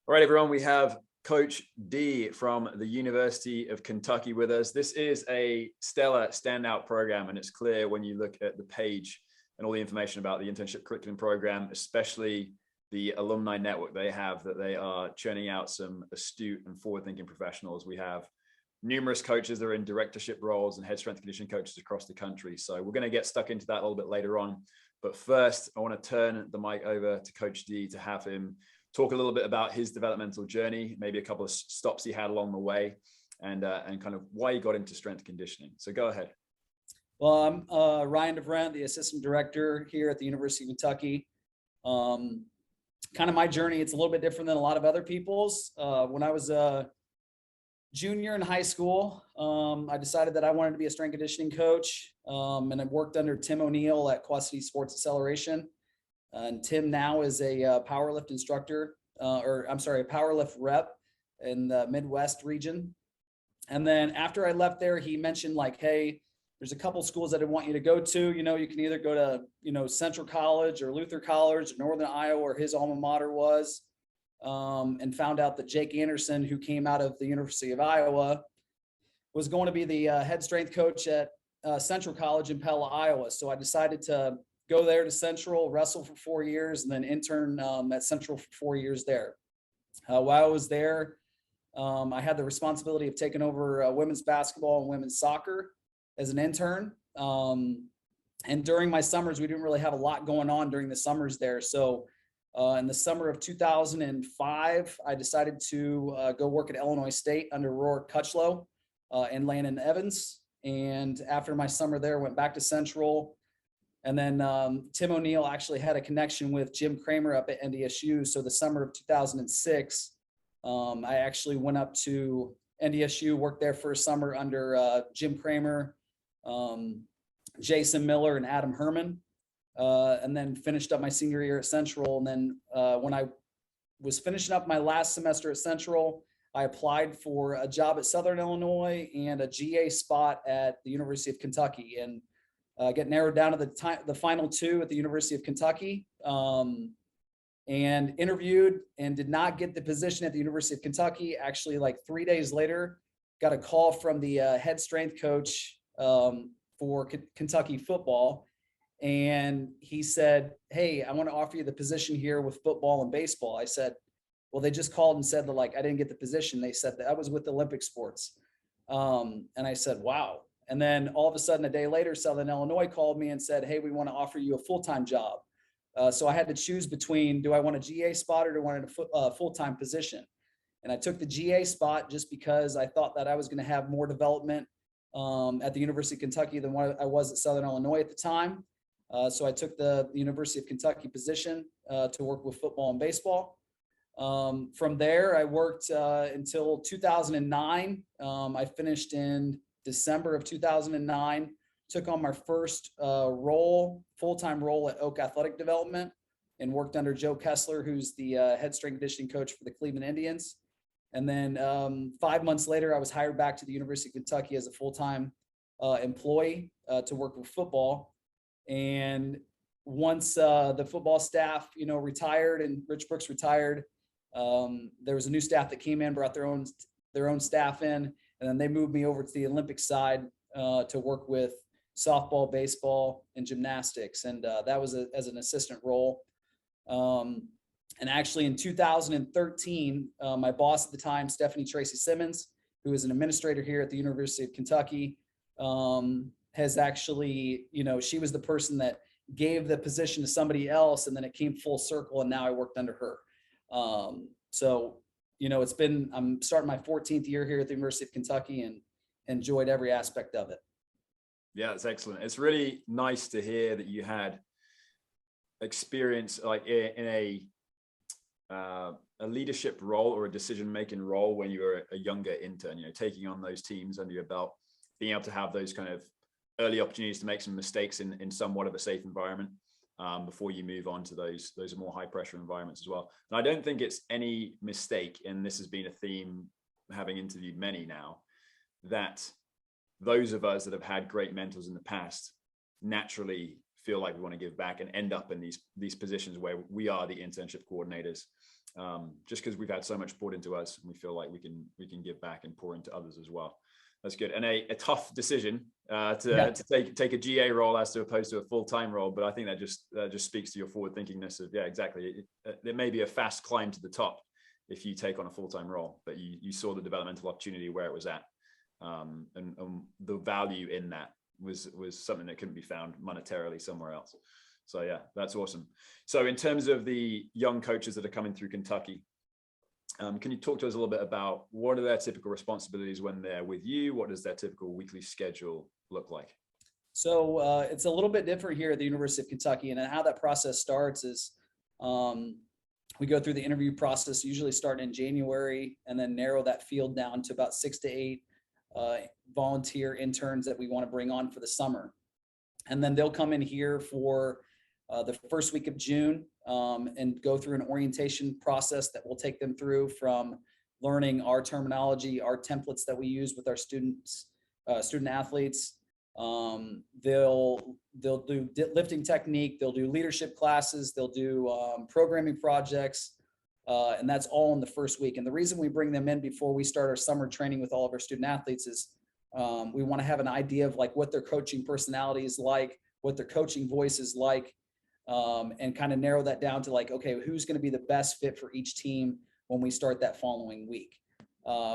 All right, everyone, we have Coach D from the University of Kentucky with us. This is a stellar standout program, and it's clear when you look at the page and all the information about the internship curriculum program, especially the alumni network they have, that they are churning out some astute and forward-thinking professionals. We have numerous coaches that are in directorship roles and head strength and conditioning coaches across the country. So we're going to get stuck into that a little bit later on. But first, I want to turn the mic over to Coach D to have him talk a little bit about his developmental journey, maybe a couple of stops he had along the way, and kind of why he got into strength conditioning. So go ahead. Well, I'm Ryan DeVriendt, the assistant director here at the University of Kentucky. Kind of my journey, it's a little bit different than a lot of other people's. When I was a junior in high school, I decided that I wanted to be a strength conditioning coach, and I worked under Tim O'Neill at Quad City Sports Acceleration. And Tim now is a powerlift instructor, a powerlift rep in the Midwest region. And then after I left there, he mentioned like, hey, there's a couple schools that I want you to go to. You know, you can either go to, Central College or Luther College, or Northern Iowa, where his alma mater was, and found out that Jake Anderson, who came out of the University of Iowa, was going to be the head strength coach at Central College in Pella, Iowa. So I decided to go there to Central, wrestle for 4 years, and then intern at Central for 4 years there. While I was there, I had the responsibility of taking over women's basketball and women's soccer as an intern. And during my summers, we didn't really have a lot going on during the summers there. So in the summer of 2005, I decided to go work at Illinois State under Rourke Cutchlow and Landon Evans. And after my summer there, went back to Central. And then Tim O'Neill actually had a connection with Jim Kramer up at NDSU. So the summer of 2006, I actually went up to NDSU, worked there for a summer under Jim Kramer, Jason Miller, and Adam Herman, and then finished up my senior year at Central. And then when I was finishing up my last semester at Central, I applied for a job at Southern Illinois and a GA spot at the University of Kentucky, and get narrowed down to the final two at the University of Kentucky, and interviewed and did not get the position at the University of Kentucky. Actually, like 3 days later, got a call from the head strength coach for Kentucky football. And he said, hey, I want to offer you the position here with football and baseball. I said, well, they just called and said that I didn't get the position. They said that was with Olympic sports. And I said, wow. And then all of a sudden, a day later, Southern Illinois called me and said, hey, we want to offer you a full-time job. So I had to choose between, do I want a GA spot or do I want a full-time position? And I took the GA spot just because I thought that I was going to have more development at the University of Kentucky than what I was at Southern Illinois at the time. So I took the University of Kentucky position to work with football and baseball. From there, I worked until 2009. I finished in December of 2009, took on my first full-time role at Oak Athletic Development, and worked under Joe Kessler, who's the head strength conditioning coach for the Cleveland Indians. And then 5 months later, I was hired back to the University of Kentucky as a full-time employee to work with football. And once the football staff, retired and Rich Brooks retired, there was a new staff that came in, brought their own staff in, and then they moved me over to the Olympic side to work with softball, baseball, and gymnastics. And that was as an assistant role. And actually in 2013, my boss at the time, Stephanie Tracy Simmons, who is an administrator here at the University of Kentucky, has actually, she was the person that gave the position to somebody else, and then it came full circle, and now I worked under her. So, I'm starting my 14th year here at the University of Kentucky and enjoyed every aspect of it. Yeah, it's excellent. It's really nice to hear that you had experience like in a leadership role or a decision-making role when you were a younger intern, taking on those teams under your belt, being able to have those kind of early opportunities to make some mistakes in somewhat of a safe environment before you move on to those more high pressure environments as well. And I don't think it's any mistake, and this has been a theme having interviewed many now, that those of us that have had great mentors in the past naturally feel like we want to give back and end up in these positions where we are the internship coordinators just because we've had so much poured into us, and we feel like we can give back and pour into others as well. That's good. And a tough decision to take a GA role as opposed to a full-time role. But I think that just speaks to your forward thinkingness of, yeah, exactly. There may be a fast climb to the top if you take on a full-time role, but you saw the developmental opportunity where it was at. And the value in that was something that couldn't be found monetarily somewhere else. So yeah, that's awesome. So in terms of the young coaches that are coming through Kentucky, can you talk to us a little bit about what are their typical responsibilities when they're with you? What does their typical weekly schedule look like? So it's a little bit different here at the University of Kentucky, and how that process starts is we go through the interview process, usually starting in January, and then narrow that field down to about 6 to 8 volunteer interns that we want to bring on for the summer. And then they'll come in here for the first week of June and go through an orientation process that will take them through from learning our terminology, our templates that we use with our students, student athletes. They'll do lifting technique, they'll do leadership classes, they'll do programming projects, and that's all in the first week. And the reason we bring them in before we start our summer training with all of our student athletes is we want to have an idea of like what their coaching personality is like, what their coaching voice is like, and kind of narrow that down to like, okay, who's going to be the best fit for each team when we start that following week.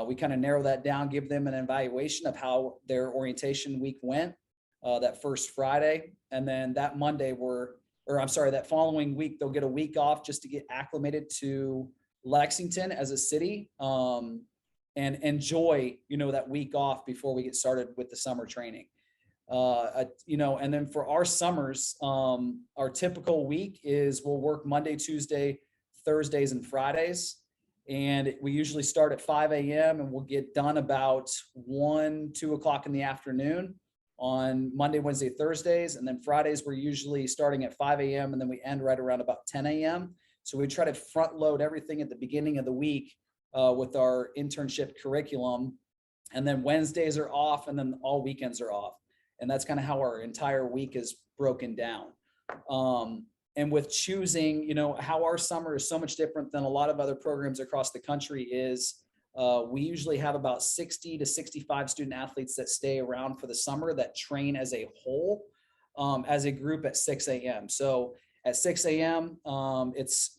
We kind of narrow that down, give them an evaluation of how their orientation week went that first Friday. And then that Monday that following week, they'll get a week off just to get acclimated to Lexington as a city and enjoy, that week off before we get started with the summer training. And then for our summers, our typical week is we'll work Monday, Tuesday, Thursdays, and Fridays. And we usually start at 5 a.m. and we'll get done about 1, 2 o'clock in the afternoon on Monday, Wednesday, Thursdays. And then Fridays, we're usually starting at 5 a.m. and then we end right around about 10 a.m. So we try to front load everything at the beginning of the week with our internship curriculum. And then Wednesdays are off and then all weekends are off. And that's kind of how our entire week is broken down. And with choosing, how our summer is so much different than a lot of other programs across the country is we usually have about 60 to 65 student athletes that stay around for the summer that train as a whole, as a group at 6 a.m. So at 6 a.m., it's,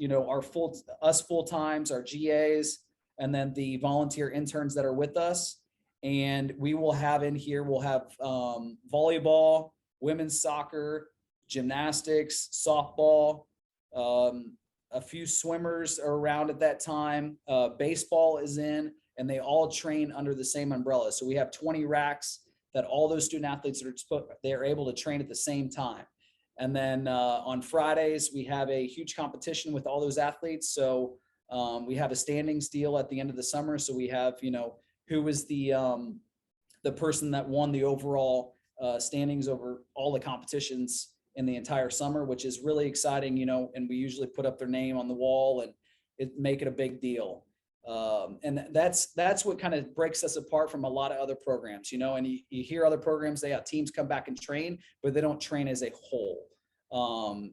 us full times, our GAs, and then the volunteer interns that are with us. And we will have we'll have volleyball, women's soccer, gymnastics, softball, a few swimmers are around at that time. Baseball is in, and they all train under the same umbrella. So we have 20 racks that all those student athletes they're able to train at the same time. And then on Fridays, we have a huge competition with all those athletes. So we have a standings deal at the end of the summer. So we have, who was the person that won the overall standings over all the competitions in the entire summer, which is really exciting, and we usually put up their name on the wall and make it a big deal. And that's what kind of breaks us apart from a lot of other programs, and you hear other programs, they have teams come back and train, but they don't train as a whole.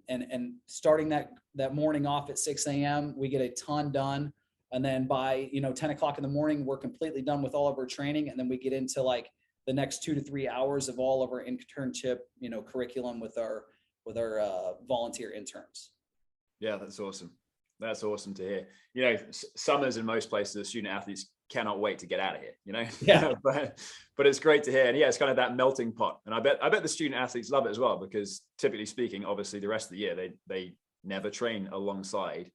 And starting that morning off at 6 a.m., we get a ton done. And then by, 10 o'clock in the morning, we're completely done with all of our training. And then we get into like the next 2 to 3 hours of all of our internship, curriculum with our volunteer interns. Yeah, that's awesome. That's awesome to hear. Summers in most places, the student athletes cannot wait to get out of here, Yeah. but it's great to hear. And yeah, it's kind of that melting pot. And I bet the student athletes love it as well, because typically speaking, obviously the rest of the year, they never train alongside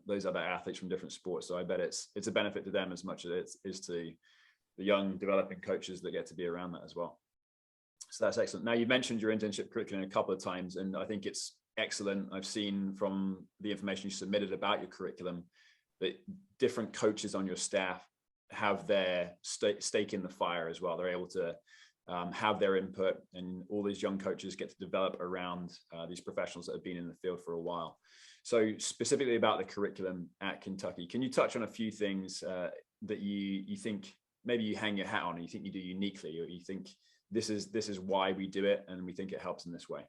those other athletes from different sports. So I bet it's a benefit to them as much as it is to the young developing coaches that get to be around that as well. So that's excellent. Now, you mentioned your internship curriculum a couple of times, and I think it's excellent. I've seen from the information you submitted about your curriculum that different coaches on your staff have their stake in the fire as well. They're able to have their input, and all these young coaches get to develop around these professionals that have been in the field for a while. So specifically about the curriculum at Kentucky, can you touch on a few things that you think maybe you hang your hat on, and you think you do uniquely, or you think this is why we do it and we think it helps in this way?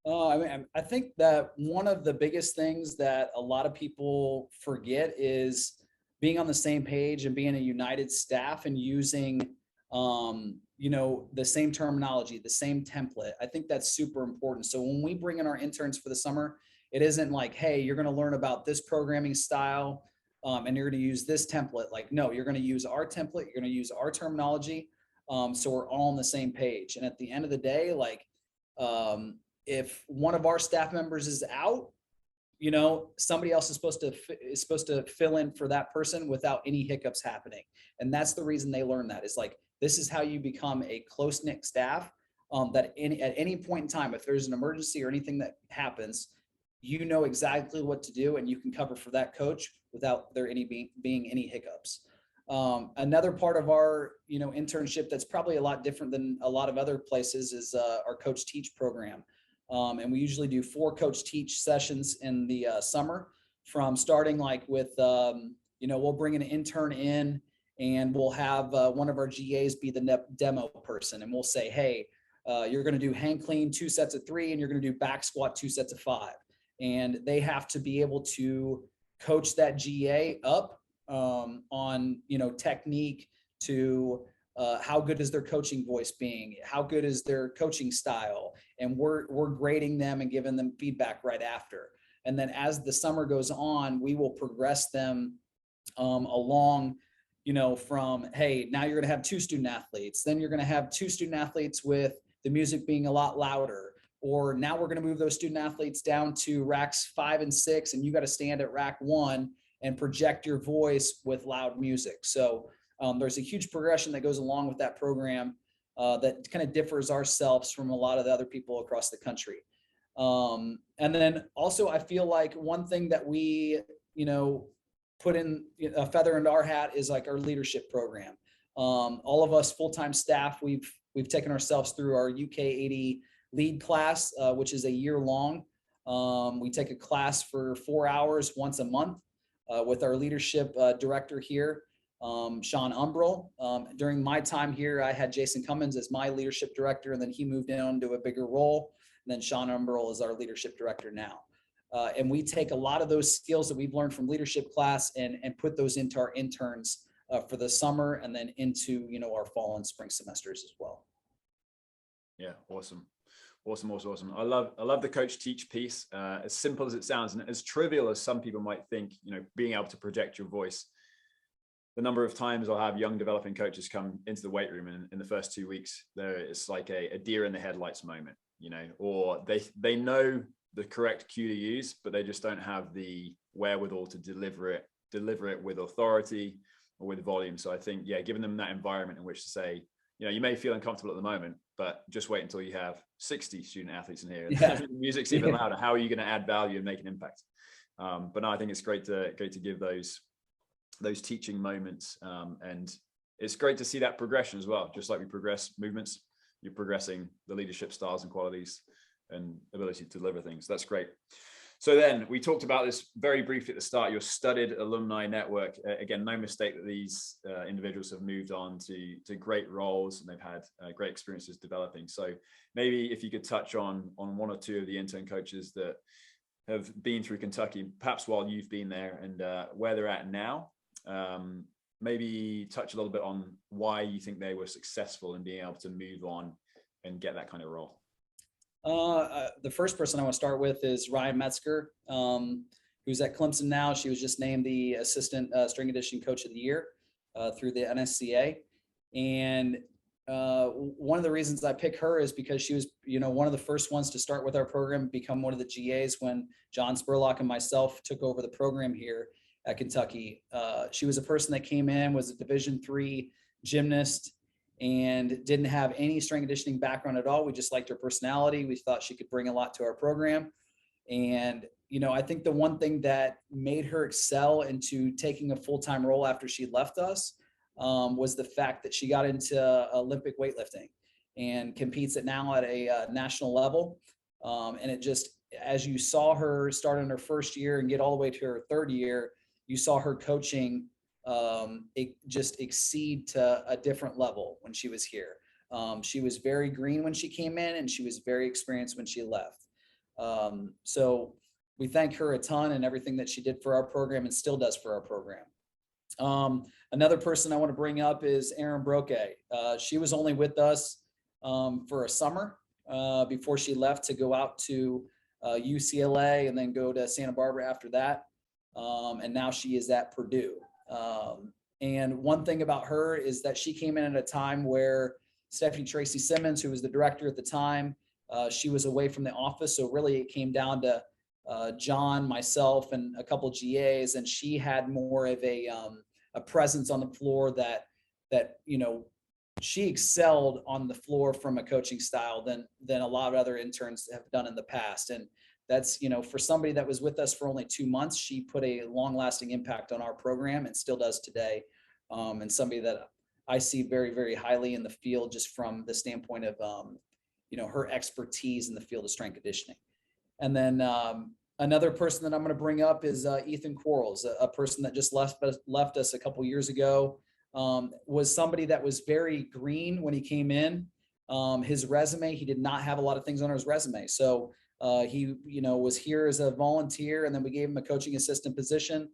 I think that one of the biggest things that a lot of people forget is being on the same page and being a united staff and using, the same terminology, the same template. I think that's super important. So when we bring in our interns for the summer, it isn't like, hey, you're going to learn about this programming style, and you're going to use this template. Like, no, you're going to use our template. You're going to use our terminology. So we're all on the same page. And at the end of the day, like, if one of our staff members is out, somebody else is supposed to fill in for that person without any hiccups happening. And that's the reason they learn that. Is like, this is how you become a close-knit staff, that at any point in time, if there's an emergency or anything that happens, you know exactly what to do and you can cover for that coach without there being any hiccups. Another part of our internship that's probably a lot different than a lot of other places is our Coach Teach program. And we usually do 4 Coach Teach sessions in the summer, from starting like with, we'll bring an intern in and we'll have one of our GAs be the demo person. And we'll say, hey, you're going to do hang clean 2 sets of 3, and you're going to do back squat 2 sets of 5. And they have to be able to coach that GA up on, technique, to how good is their coaching voice being, how good is their coaching style, and we're grading them and giving them feedback right after. And then as the summer goes on, we will progress them along, from, hey, now you're going to have 2 student athletes, then you're going to have 2 student athletes with the music being a lot louder, or now we're going to move those student athletes down to racks 5 and 6, and you got to stand at rack 1 and project your voice with loud music. So there's a huge progression that goes along with that program that kind of differs ourselves from a lot of the other people across the country. And then also, I feel like one thing that we, put in a feather into our hat is like our leadership program. All of us full-time staff, we've taken ourselves through our UK 80 lead class, which is a year long. We take a class for 4 hours once a month with our leadership director here, Sean Umbrell. During my time here, I had Jason Cummins as my leadership director, and then he moved on to a bigger role. And then Sean Umbrell is our leadership director now. And we take a lot of those skills that we've learned from leadership class and put those into our interns for the summer, and then into, our fall and spring semesters as well. Yeah, awesome. I love the Coach Teach piece. As simple as it sounds, and as trivial as some people might think, being able to project your voice. The number of times I'll have young developing coaches come into the weight room, and in the first 2 weeks, it's like a deer in the headlights moment, or they know the correct cue to use, but they just don't have the wherewithal to deliver it with authority or with volume. So I think, giving them that environment in which to say, you may feel uncomfortable at the moment, but just wait until you have 60 student athletes in here. Yeah. The music's even louder. How are you going to add value and make an impact? But no, I think it's great to give those teaching moments, and it's great to see that progression as well. Just like we progress movements, you're progressing the leadership styles and qualities and ability to deliver things. That's great. So then we talked about this very briefly at the start, your studded alumni network. Again, no mistake that these individuals have moved on to great roles, and they've had great experiences developing. So maybe if you could touch on 1 or 2 of the intern coaches that have been through Kentucky, perhaps while you've been there, and where they're at now. Maybe touch a little bit on why you think they were successful in being able to move on and get that kind of role. The first person I want to start with is Ryan Metzger, who's at Clemson now. She was just named the assistant string conditioning coach of the year through the NSCA. And one of the reasons I pick her is because she was, one of the first ones to start with our program, become one of the GAs when John Spurlock and myself took over the program here at Kentucky. She was a person that came in, was a Division III gymnast, and didn't have any strength conditioning background at all. We just liked her personality. We thought she could bring a lot to our program. And, I think the one thing that made her excel into taking a full-time role after she left us was the fact that she got into Olympic weightlifting and competes now at a national level. And it just, as you saw her start in her first year and get all the way to her 3rd year, you saw her coaching it just exceed to a different level when she was here. She was very green when she came in, and she was very experienced when she left. So we thank her a ton and everything that she did for our program and still does for our program. Another person I want to bring up is Erin Broke. She was only with us for a summer before she left to go out to UCLA and then go to Santa Barbara after that. And now she is at Purdue. And one thing about her is that she came in at a time where Stephanie Tracy Simmons, who was the director at the time, she was away from the office. So really it came down to John, myself, and a couple GAs, and she had more of a presence on the floor that she excelled on the floor from a coaching style than a lot of other interns have done in the past. And that's, for somebody that was with us for only 2 months, she put a long lasting impact on our program and still does today. And somebody that I see very, very highly in the field, just from the standpoint of, her expertise in the field of strength conditioning. And then another person that I'm going to bring up is Ethan Quarles, a person that just left us a couple years ago. Was somebody that was very green when he came in. His resume, he did not have a lot of things on his resume. So he, was here as a volunteer, and then we gave him a coaching assistant position.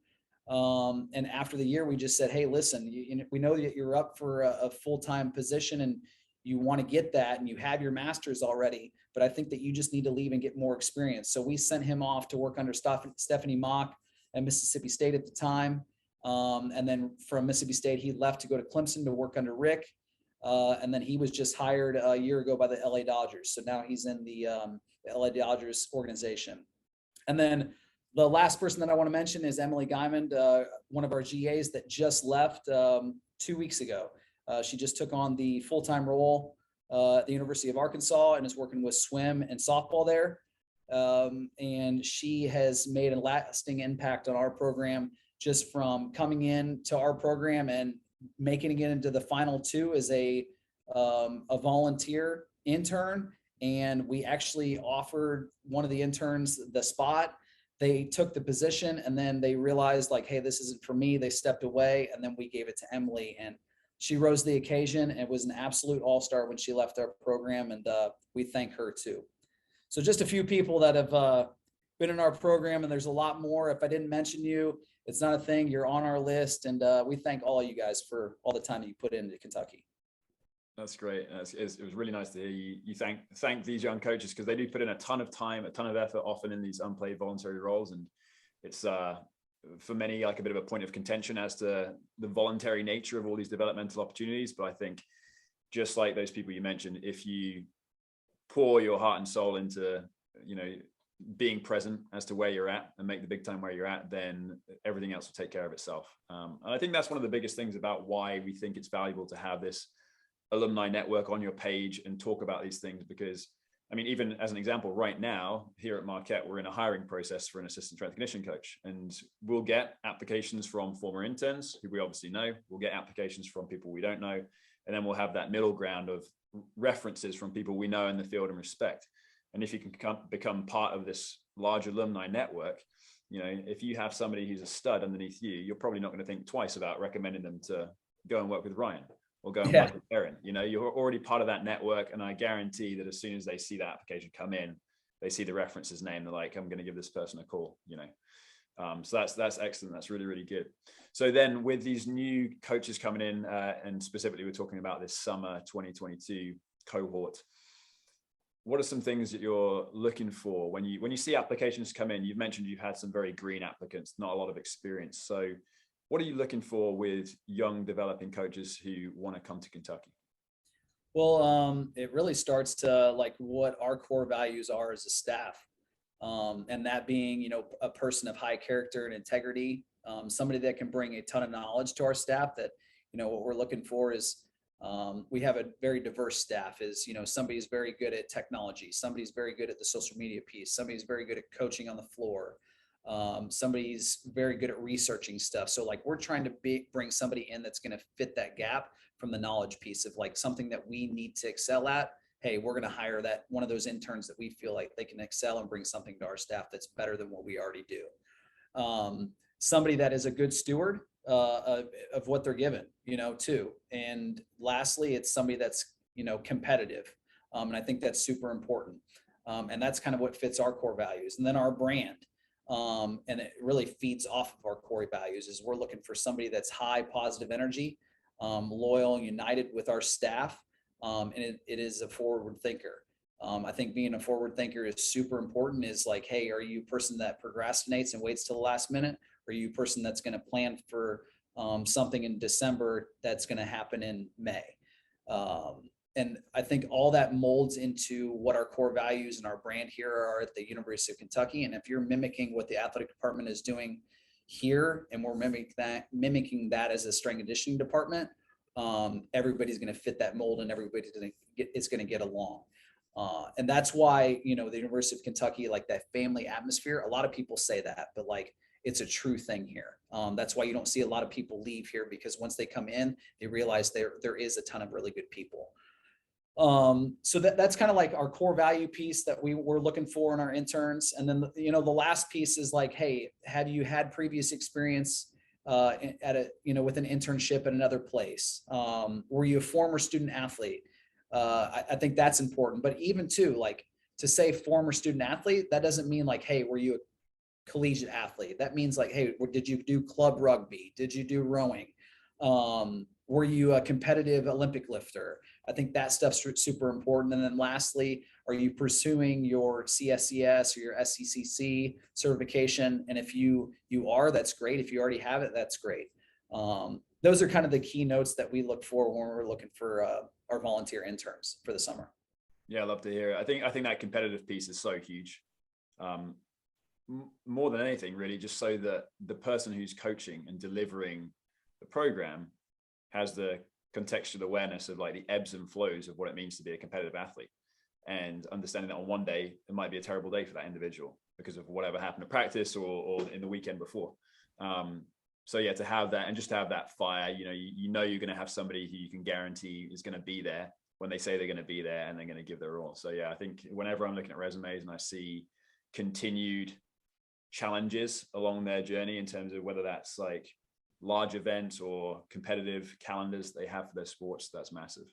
And after the year, we just said, hey, listen, we know that you're up for a full-time position and you want to get that, and you have your master's already, but I think that you just need to leave and get more experience. So we sent him off to work under Stephanie Mock at Mississippi State at the time. And then from Mississippi State, he left to go to Clemson to work under Rick. And then he was just hired a year ago by the LA Dodgers. So now he's in the LA Dodgers organization. And then the last person that I want to mention is Emily Guymond, one of our GAs that just left 2 weeks ago. She just took on the full-time role at the University of Arkansas and is working with swim and softball there. And she has made a lasting impact on our program just from coming in to our program and making it into the final two as a volunteer intern. And we actually offered one of the interns the spot. They took the position and then they realized, like, hey, this isn't for me. They stepped away, and then we gave it to Emily, and she rose to the occasion and was an absolute all-star when she left our program. And we thank her too. So just a few people that have been in our program, and there's a lot more. If I didn't mention you, it's not a thing. You're on our list. And we thank all of you guys for all the time that you put into Kentucky. That's great. It was really nice to hear you thank these young coaches, because they do put in a ton of time, a ton of effort, often in these unpaid voluntary roles. And it's for many like a bit of a point of contention as to the voluntary nature of all these developmental opportunities. But I think, just like those people you mentioned, if you pour your heart and soul into, being present as to where you're at and make the big time where you're at, then everything else will take care of itself. And I think that's one of the biggest things about why we think it's valuable to have this alumni network on your page and talk about these things. Because even as an example, right now here at Marquette, we're in a hiring process for an assistant strength conditioning coach, and we'll get applications from former interns who we obviously know. We'll get applications from people we don't know, and then we'll have that middle ground of references from people we know in the field and respect. And if you can become part of this large alumni network, if you have somebody who's a stud underneath you, you're probably not going to think twice about recommending them to go and work with Ryan or go and work with Erin. You're already part of that network. And I guarantee that as soon as they see that application come in, they see the references name, they're like, I'm going to give this person a call, So that's excellent. That's really, really good. So then with these new coaches coming in, and specifically we're talking about this summer 2022 cohort, what are some things that you're looking for when you see applications come in? You've mentioned you've had some very green applicants, not a lot of experience. So what are you looking for with young developing coaches who want to come to Kentucky? Well, it really starts to like what our core values are as a staff. And that being, a person of high character and integrity, somebody that can bring a ton of knowledge to our staff. That, what we're looking for is, we have a very diverse staff. Is, somebody's very good at technology, somebody's very good at the social media piece, somebody's very good at coaching on the floor, somebody's very good at researching stuff. So like we're trying to bring somebody in that's going to fit that gap from the knowledge piece of like something that we need to excel at. Hey, we're going to hire that one of those interns that we feel like they can excel and bring something to our staff that's better than what we already do. Somebody that is a good steward of what they're given, too. And lastly, it's somebody that's, competitive. And I think that's super important. And that's kind of what fits our core values. And then our brand. And it really feeds off of our core values is we're looking for somebody that's high positive energy, loyal, united with our staff. And it is a forward thinker. I think being a forward thinker is super important is like, hey, are you a person that procrastinates and waits till the last minute? Or are you a person that's going to plan for something in December that's going to happen in May? And I think all that molds into what our core values and our brand here are at the University of Kentucky. And if you're mimicking what the athletic department is doing here, and we're mimicking that as a strength and conditioning department, everybody's going to fit that mold and everybody's going to get along. And that's why, you know, the University of Kentucky, like that family atmosphere, a lot of people say that, but like, it's a true thing here. That's why you don't see a lot of people leave here, because once they come in, they realize there is a ton of really good people. So that's kind of like our core value piece that we're looking for in our interns. And then, you know, the last piece is like, hey, have you had previous experience at a, you know, with an internship at another place? Were you a former student athlete? I think that's important. But even too, like to say former student athlete, that doesn't mean like, hey, were you a collegiate athlete? That means like, hey, did you do club rugby? Did you do rowing? Were you a competitive Olympic lifter? I think that stuff's super important. And then lastly, are you pursuing your CSCS or your SCCC certification? And if you are, that's great. If you already have it, that's great. Those are kind of the key notes that we look for when we're looking for our volunteer interns for the summer. Yeah, I love to hear it. I think that competitive piece is so huge. More than anything, really, just so that the person who's coaching and delivering the program has the contextual awareness of like the ebbs and flows of what it means to be a competitive athlete, and understanding that on one day it might be a terrible day for that individual because of whatever happened at practice or in the weekend before. So yeah, to have that and just to have that fire, you know you're going to have somebody who you can guarantee is going to be there when they say they're going to be there and they're going to give their all. So yeah, I think whenever I'm looking at resumes and I see continued challenges along their journey in terms of whether that's like large events or competitive calendars they have for their sports, that's massive.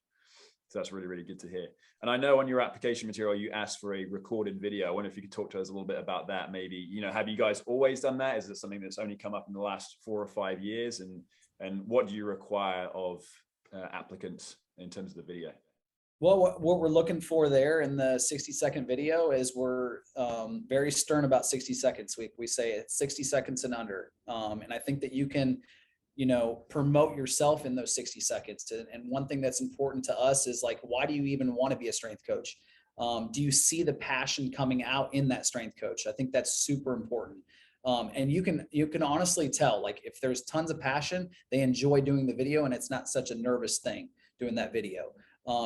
So that's really, really good to hear. And I know on your application material, you asked for a recorded video. I wonder if you could talk to us a little bit about that. Maybe, have you guys always done that? Is it something that's only come up in the last 4 or 5 years? And what do you require of applicants in terms of the video? Well, what we're looking for there in the 60-second video is we're very stern about 60 seconds. We say it's 60 seconds and under. And I think that you can, promote yourself in those 60 seconds. And one thing that's important to us is like, why do you even want to be a strength coach? Do you see the passion coming out in that strength coach? I think that's super important. And you can honestly tell, like if there's tons of passion, they enjoy doing the video and it's not such a nervous thing doing that video.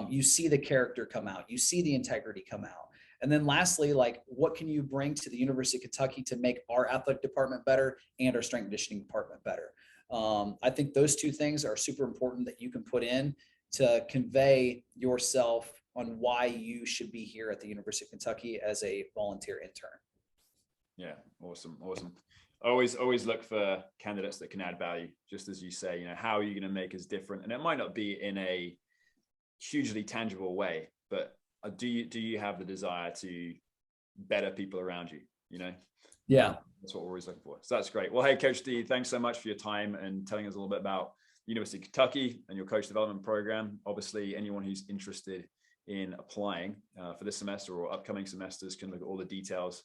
You see the character come out, you see the integrity come out. And then lastly, like what can you bring to the University of Kentucky to make our athletic department better and our strength and conditioning department better? I think those two things are super important that you can put in to convey yourself on why you should be here at the University of Kentucky as a volunteer intern. Yeah, awesome. Always look for candidates that can add value, just as you say, how are you going to make us different? And it might not be in a hugely tangible way, but do you have the desire to better people around you? Yeah, that's what we're always looking for. So that's great. Well, hey, Coach D, thanks so much for your time and telling us a little bit about University of Kentucky and your coach development program. Obviously, anyone who's interested in applying for this semester or upcoming semesters can look at all the details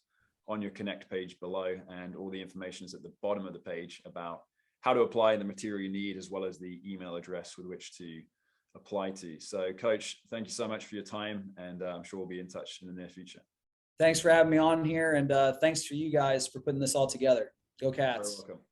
on your Connect page below, and all the information is at the bottom of the page about how to apply and the material you need, as well as the email address with which to apply to. So Coach, thank you so much for your time, and I'm sure we'll be in touch in the near future. Thanks for having me on here, and thanks for you guys for putting this all together. Go Cats. You're welcome.